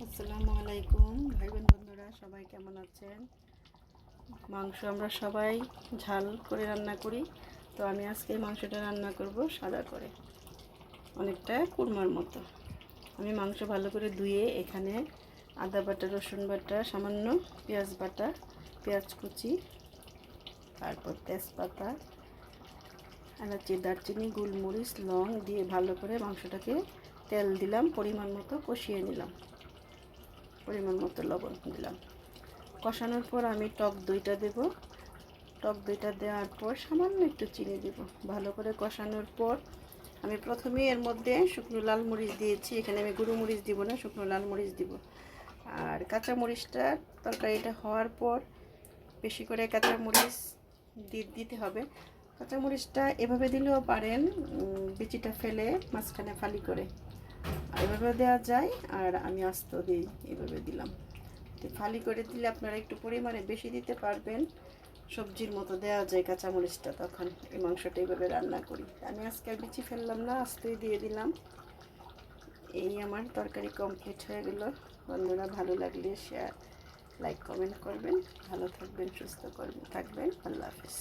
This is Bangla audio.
আসসালামু আলাইকুম ভাই বোন বন্ধুরা, সবাই কেমন আছেন? মাংস আমরা সবাই ঝাল করে রান্না করি, তো আমি আজকে মাংসটা রান্না করব সাদা করে, অনেকটা কুরমার মতো। আমি মাংস ভালো করে ধুয়ে এখানে আদা বাটা, রসুন বাটা, সামান্য পেঁয়াজ বাটা, পেঁয়াজ কুচি, তারপর তেজপাতা, এলাচি, দারচিনি, গোলমরিচ, লং দিয়ে ভালো করে মাংসটাকে তেল দিলাম, পরিমাণ মতো কষিয়ে নিলাম, পরিমাণ মতো লবণ দিলাম। কষানোর পর আমি টক দইটা দেব। টক দইটা দেওয়ার পর সামান্য একটু চিনি দেব। ভালো করে কষানোর পর আমি প্রথমে এর মধ্যে শুকনো লাল মরিচ দিয়েছি। এখানে আমি গুঁড়ো মরিচ দিব না, শুকনো লাল মরিচ দিব। আর কাঁচা মরিচটা তরকারিটা হওয়ার পর বেশি করে কাঁচা মরিচ দিতে হবে। কাঁচা মরিচটা এভাবে দিলেও পারেন, বিচিটা ফেলে মাঝখানে ফালি করে এভাবে দেওয়া যায়। আর আমি আস্ত দিই, এভাবে দিলাম। ফালি করে দিলে আপনারা একটু পরিমাণে বেশি দিতে পারবেন, সবজির মতো দেওয়া যায় কাঁচামরিচটা, তখন এই মাংসটা এইভাবে রান্না করি। আমি আজকে আর বিচি ফেললাম না, আস্তেই দিয়ে দিলাম। এই আমার তরকারি কমপ্লিট হয়ে গেল। বন্ধুরা, ভালো লাগলে শেয়ার, লাইক, কমেন্ট করবেন। ভালো থাকবেন, সুস্থ থাকবেন। আল্লাহ হাফেজ।